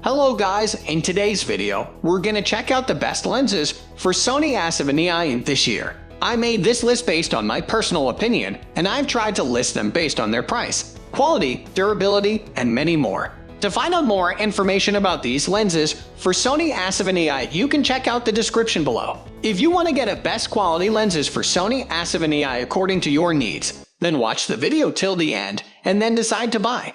Hello guys, in today's video, we're gonna check out the best lenses for Sony A7III this year. I made this list based on my personal opinion, and I've tried to list them based on their price, quality, durability, and many more. To find out more information about these lenses for Sony A7III, you can check out the description below. If you want to get a best quality lenses for Sony A7III according to your needs, then watch the video till the end and then decide to buy.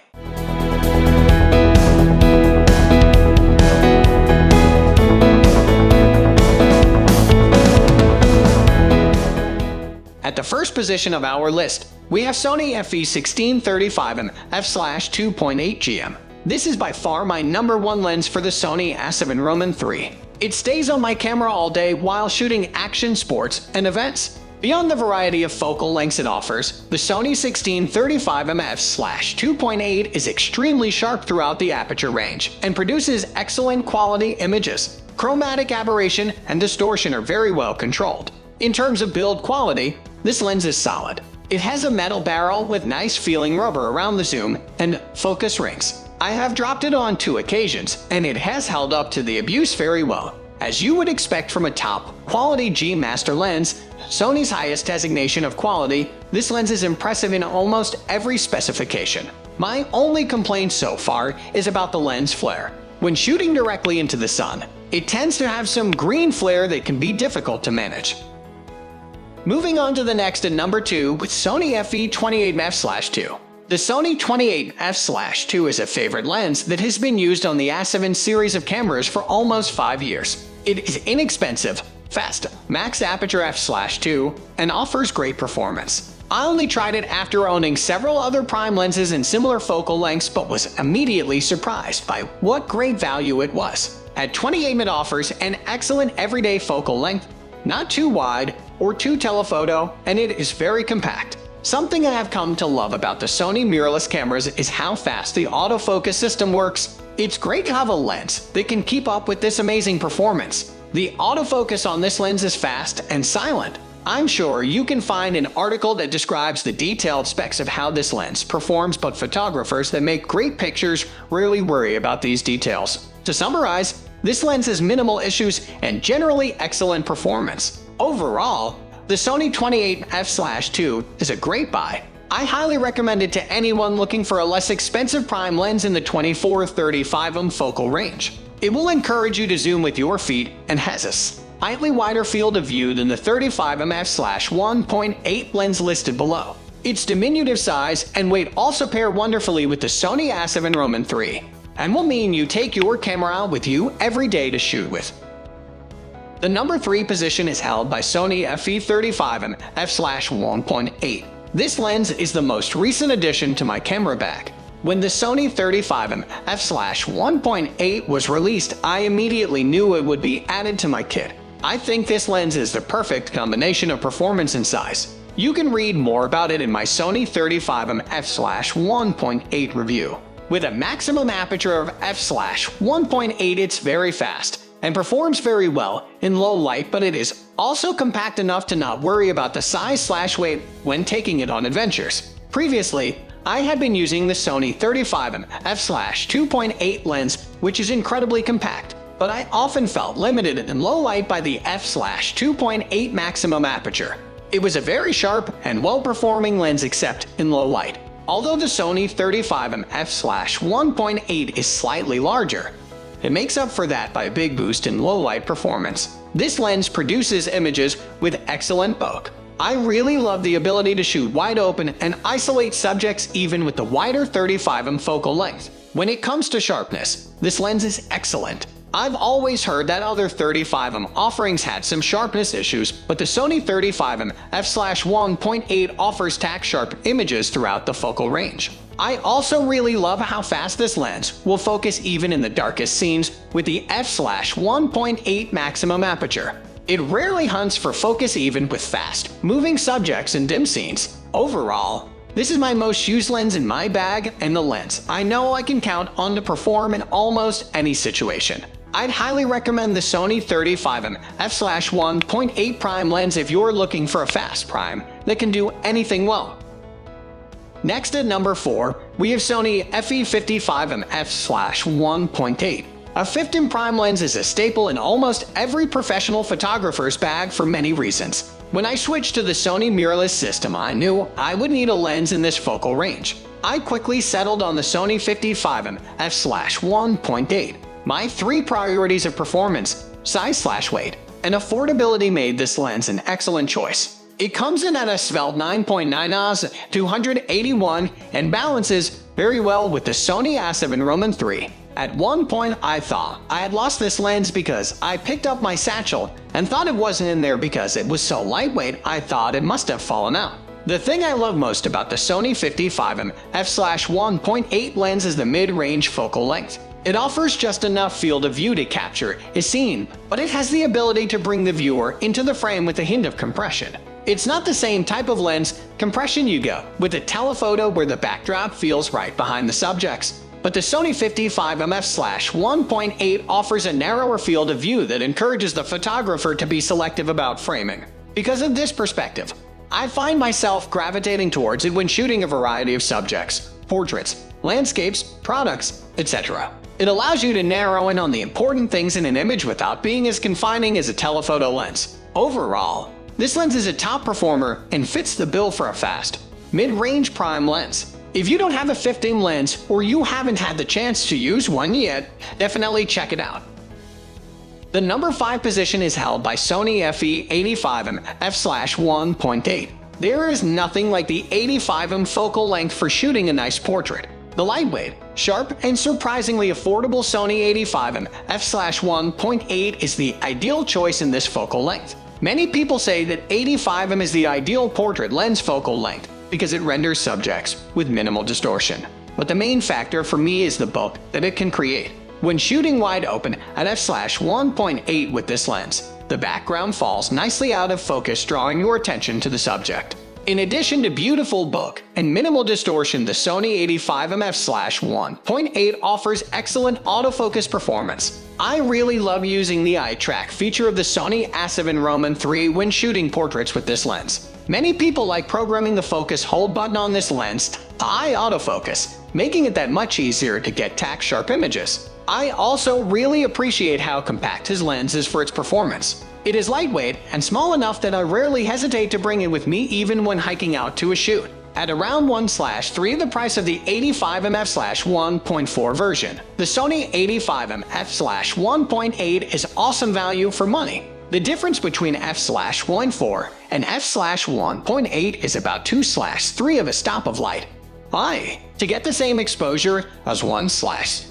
At the first position of our list, we have Sony FE 1635mm f/2.8 GM. This is by far my #1 lens for the Sony A7III. It stays on my camera all day while shooting action, sports, and events. Beyond the variety of focal lengths it offers, the Sony 1635mm f/2.8 is extremely sharp throughout the aperture range and produces excellent quality images. Chromatic aberration and distortion are very well controlled. In terms of build quality, this lens is solid. It has a metal barrel with nice feeling rubber around the zoom and focus rings. I have dropped it on 2 occasions, and it has held up to the abuse very well. As you would expect from a top-quality G Master lens, Sony's highest designation of quality, this lens is impressive in almost every specification. My only complaint so far is about the lens flare. When shooting directly into the sun, it tends to have some green flare that can be difficult to manage. Moving on to the next at #2 with Sony FE 28mm f/2. The Sony 28mm f/2 is a favorite lens that has been used on the A7 series of cameras for almost 5 years. It is inexpensive, fast, max aperture f/2, and offers great performance. I only tried it after owning several other prime lenses in similar focal lengths, but was immediately surprised by what great value it was. At 28mm it offers an excellent everyday focal length, not too wide or too telephoto, and it is very compact. Something I have come to love about the Sony mirrorless cameras is how fast the autofocus system works. It's great to have a lens that can keep up with this amazing performance. The autofocus on this lens is fast and silent. I'm sure you can find an article that describes the detailed specs of how this lens performs, but photographers that make great pictures rarely worry about these details. To summarize, this lens has minimal issues and generally excellent performance. Overall, the Sony 28mm f/2 is a great buy. I highly recommend it to anyone looking for a less expensive prime lens in the 24-35mm focal range. It will encourage you to zoom with your feet and has a slightly wider field of view than the 35mm f/1.8 lens listed below. Its diminutive size and weight also pair wonderfully with the Sony A7III, and will mean you take your camera with you every day to shoot with. The #3 position is held by Sony FE 35mm f/1.8. This lens is the most recent addition to my camera bag. When the Sony 35mm f/1.8 was released, I immediately knew it would be added to my kit. I think this lens is the perfect combination of performance and size. You can read more about it in my Sony 35mm f/1.8 review. With a maximum aperture of f/1.8, it's very fast and performs very well in low light, but it is also compact enough to not worry about the size/weight when taking it on adventures. Previously, I had been using the Sony 35mm f/2.8 lens, which is incredibly compact, but I often felt limited in low light by the f/2.8 maximum aperture. It was a very sharp and well-performing lens except in low light. Although the Sony 35mm f/1.8 is slightly larger, it makes up for that by a big boost in low-light performance. This lens produces images with excellent bulk. I really love the ability to shoot wide open and isolate subjects even with the wider 35mm focal length. When it comes to sharpness, this lens is excellent. I've always heard that other 35mm offerings had some sharpness issues, but the Sony 35mm f/1.8 offers tack-sharp images throughout the focal range. I also really love how fast this lens will focus even in the darkest scenes with the f/1.8 maximum aperture. It rarely hunts for focus even with fast-moving subjects in dim scenes. Overall, this is my most used lens in my bag and the lens I know I can count on to perform in almost any situation. I'd highly recommend the Sony 35mm f/1.8 prime lens if you're looking for a fast prime that can do anything well. Next at number 4, we have Sony FE 55mm f/1.8. A 15 prime lens is a staple in almost every professional photographer's bag for many reasons. When I switched to the Sony mirrorless system, I knew I would need a lens in this focal range. I quickly settled on the Sony 55mm f/1.8. My three priorities of performance, size/weight, and affordability made this lens an excellent choice. It comes in at a svelte 9.9 oz, 281, and balances very well with the Sony A7III. At one point, I thought I had lost this lens because I picked up my satchel and thought it wasn't in there because it was so lightweight I thought it must have fallen out. The thing I love most about the Sony 55mm f/1.8 lens is the mid-range focal length. It offers just enough field of view to capture a scene, but it has the ability to bring the viewer into the frame with a hint of compression. It's not the same type of lens compression you get with a telephoto where the backdrop feels right behind the subjects. But the Sony 55mm f/1.8 offers a narrower field of view that encourages the photographer to be selective about framing. Because of this perspective, I find myself gravitating towards it when shooting a variety of subjects, portraits, landscapes, products, etc. It allows you to narrow in on the important things in an image without being as confining as a telephoto lens. Overall, this lens is a top performer and fits the bill for a fast, mid-range prime lens. If you don't have a 15 lens or you haven't had the chance to use one yet, definitely check it out. The number 5 position is held by Sony FE 85mm f/1.8. There is nothing like the 85mm focal length for shooting a nice portrait. The lightweight, sharp, and surprisingly affordable Sony 85mm f/1.8 is the ideal choice in this focal length. Many people say that 85mm is the ideal portrait lens focal length because it renders subjects with minimal distortion. But the main factor for me is the bulk that it can create. When shooting wide open at f/1.8 with this lens, the background falls nicely out of focus, drawing your attention to the subject. In addition to beautiful bulk and minimal distortion, the Sony 85mm f/1.8 offers excellent autofocus performance. I really love using the eye track feature of the Sony A7III when shooting portraits with this lens. Many people like programming the focus hold button on this lens to eye autofocus, making it that much easier to get tack-sharp images. I also really appreciate how compact his lens is for its performance. It is lightweight and small enough that I rarely hesitate to bring it with me even when hiking out to a shoot. At around 1/3 the price of the 85mm f/1.4 version, the Sony 85mm f/1.8 is awesome value for money. The difference between f/1.4 and f/1.8 is about 2/3 of a stop of light. To get the same exposure as 1/60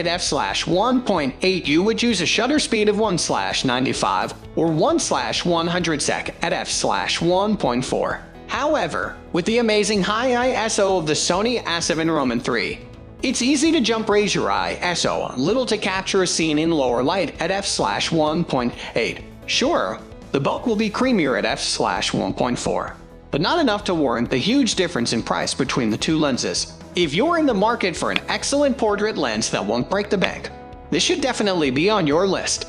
f/1.8, you would use a shutter speed of 1/95 or 1/100 at f/1.4. However, with the amazing high ISO of the Sony A7III, it's easy to raise your ISO a little to capture a scene in lower light at f/1.8. Sure, the bulk will be creamier at f/1.4, but not enough to warrant the huge difference in price between the two lenses. If you're in the market for an excellent portrait lens that won't break the bank, this should definitely be on your list.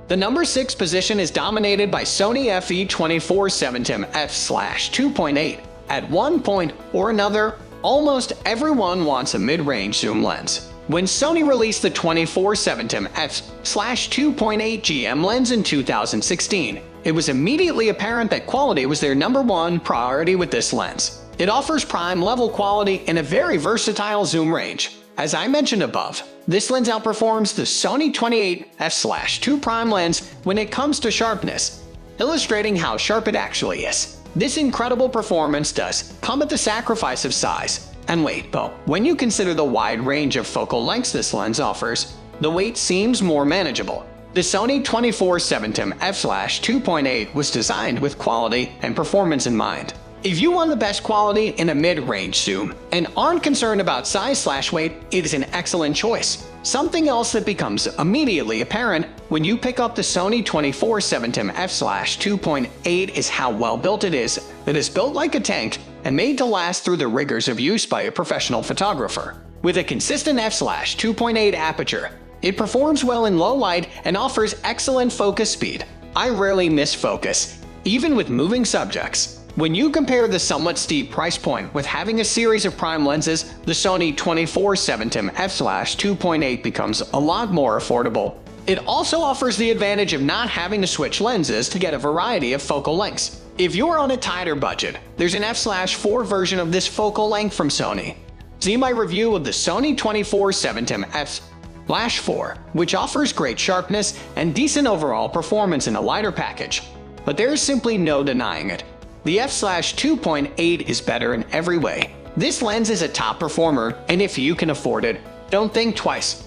The number 6 position is dominated by Sony FE 24-70mm f/2.8. At one point or another, almost everyone wants a mid-range zoom lens. When Sony released the 24-70mm f/2.8 GM lens in 2016, it was immediately apparent that quality was their number 1 priority with this lens. It offers prime-level quality in a very versatile zoom range. As I mentioned above, this lens outperforms the Sony 28 f/2 prime lens when it comes to sharpness, illustrating how sharp it actually is. This incredible performance does come at the sacrifice of size and weight, though. When you consider the wide range of focal lengths this lens offers, the weight seems more manageable. The Sony 24-70mm f/2.8 was designed with quality and performance in mind. If you want the best quality in a mid-range zoom and aren't concerned about size/weight, it is an excellent choice. Something else that becomes immediately apparent when you pick up the Sony 24-70mm f/2.8 is how well built it is. It is built like a tank and made to last through the rigors of use by a professional photographer. With a consistent f/2.8 aperture, it performs well in low light and offers excellent focus speed. I rarely miss focus, even with moving subjects. When you compare the somewhat steep price point with having a series of prime lenses, the Sony 24-70 f/2.8 becomes a lot more affordable. It also offers the advantage of not having to switch lenses to get a variety of focal lengths. If you're on a tighter budget, there's an f/4 version of this focal length from Sony. See my review of the Sony 24-70 f/4, which offers great sharpness and decent overall performance in a lighter package. But there's simply no denying it. The f/2.8 is better in every way. This lens is a top performer, and if you can afford it, don't think twice.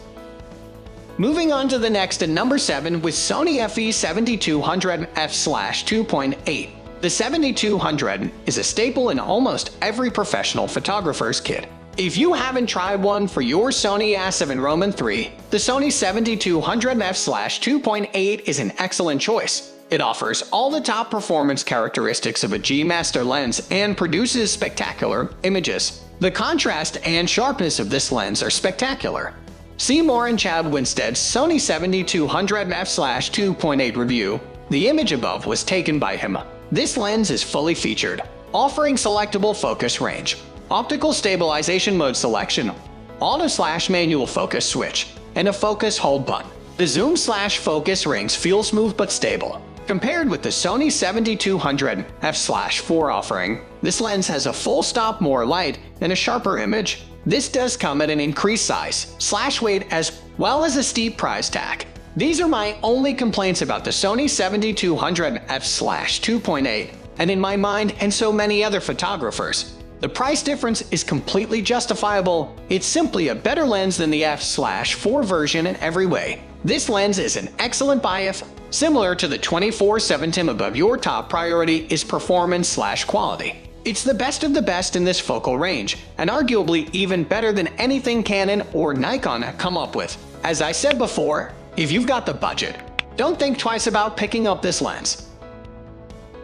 Moving on to the next at number 7 with Sony FE 7200 f/2.8. The 7200 is a staple in almost every professional photographer's kit. If you haven't tried one for your Sony A7III, the Sony 7200 f/2.8 is an excellent choice. It offers all the top performance characteristics of a G Master lens and produces spectacular images. The contrast and sharpness of this lens are spectacular. See more in Chad Winstead's Sony 7200 f/2.8 review. The image above was taken by him. This lens is fully featured, offering selectable focus range, optical stabilization mode selection, auto/manual focus switch, and a focus hold button. The zoom/focus rings feel smooth but stable. Compared with the Sony 7200 f/4 offering, this lens has a full stop more light and a sharper image. This does come at an increased size/weight as well as a steep price tag. These are my only complaints about the Sony 7200 f/2.8, and in my mind and so many other photographers, the price difference is completely justifiable. It's simply a better lens than the f/4 version in every way. This lens is an excellent buy if, similar to the 24-70 above, your top priority is performance/quality. It's the best of the best in this focal range, and arguably even better than anything Canon or Nikon have come up with. As I said before, if you've got the budget, don't think twice about picking up this lens.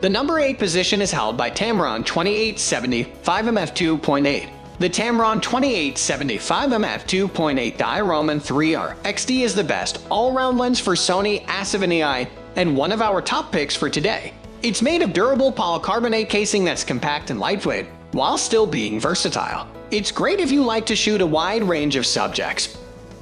The number 8 position is held by Tamron 28-70 f/2.8. The Tamron 28-70 f/2.8 Roman 3R XD is the best all-round lens for Sony A7III and one of our top picks for today. It's made of durable polycarbonate casing that's compact and lightweight, while still being versatile. It's great if you like to shoot a wide range of subjects,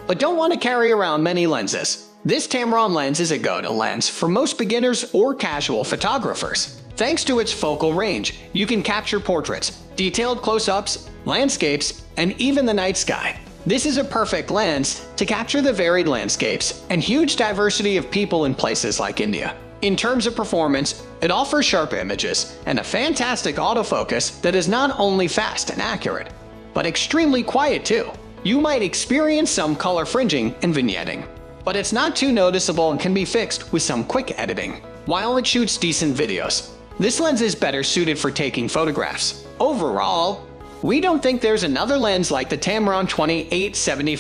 but don't want to carry around many lenses. This Tamron lens is a go-to lens for most beginners or casual photographers. Thanks to its focal range, you can capture portraits, detailed close-ups, landscapes, and even the night sky. This is a perfect lens to capture the varied landscapes and huge diversity of people in places like India. In terms of performance, it offers sharp images and a fantastic autofocus that is not only fast and accurate, but extremely quiet too. You might experience some color fringing and vignetting, but it's not too noticeable and can be fixed with some quick editing. While it shoots decent videos, this lens is better suited for taking photographs. Overall, we don't think there's another lens like the Tamron 28-70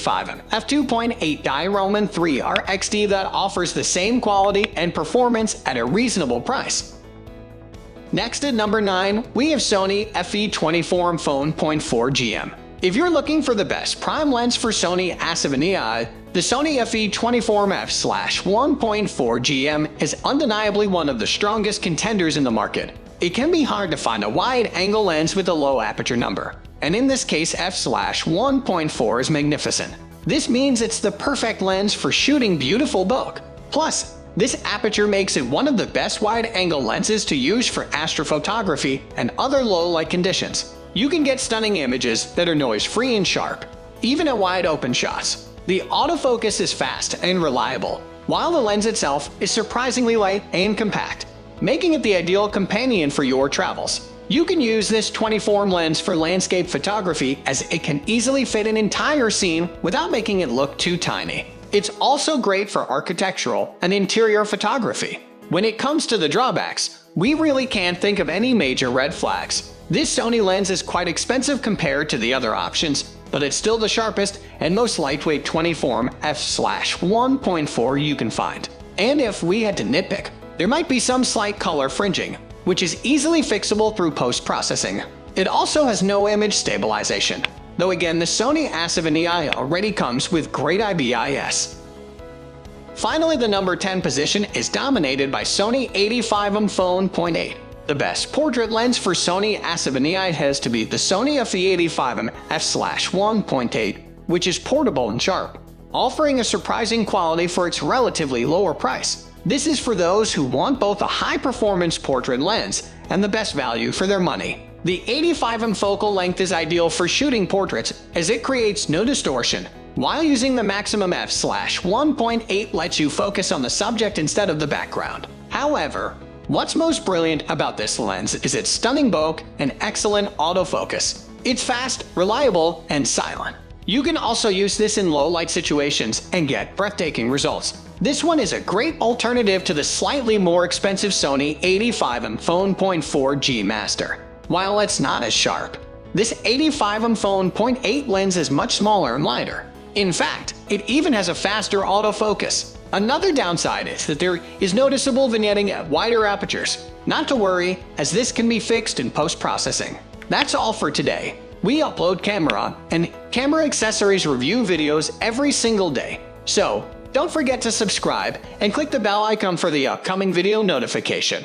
f/2.8 Roman 3R XD that offers the same quality and performance at a reasonable price. Next at number 9, we have Sony FE 24-F1.4 GM. If you're looking for the best prime lens for Sony A7III, the Sony FE 24-F/1.4 GM is undeniably one of the strongest contenders in the market. It can be hard to find a wide-angle lens with a low aperture number, and in this case f/1.4 is magnificent. This means it's the perfect lens for shooting beautiful bulk. Plus, this aperture makes it one of the best wide-angle lenses to use for astrophotography and other low-light conditions. You can get stunning images that are noise-free and sharp, even at wide-open shots. The autofocus is fast and reliable, while the lens itself is surprisingly light and compact, making it the ideal companion for your travels. You can use this 24mm lens for landscape photography as it can easily fit an entire scene without making it look too tiny. It's also great for architectural and interior photography. When it comes to the drawbacks, we really can't think of any major red flags. This Sony lens is quite expensive compared to the other options, but it's still the sharpest and most lightweight 24-F/1.4 you can find. And if we had to nitpick, there might be some slight color fringing, which is easily fixable through post-processing. It also has no image stabilization, though again the Sony A7III already comes with great IBIS. Finally, the number 10 position is dominated by Sony A7IIIs F/1.8. The best portrait lens for Sony A7III has to be the Sony FE85mm f/1.8, which is portable and sharp, offering a surprising quality for its relatively lower price. This is for those who want both a high-performance portrait lens and the best value for their money. The 85mm focal length is ideal for shooting portraits as it creates no distortion, while using the maximum f/1.8 lets you focus on the subject instead of the background. However, what's most brilliant about this lens is its stunning bokeh and excellent autofocus. It's fast, reliable, and silent. You can also use this in low-light situations and get breathtaking results. This one is a great alternative to the slightly more expensive Sony F1.4 F1.4 Master. While it's not as sharp, this F1.8 F1.8 lens is much smaller and lighter. In fact, it even has a faster autofocus. Another downside is that there is noticeable vignetting at wider apertures. Not to worry, as this can be fixed in post-processing. That's all for today. We upload camera and camera accessories review videos every single day. So, don't forget to subscribe and click the bell icon for the upcoming video notification.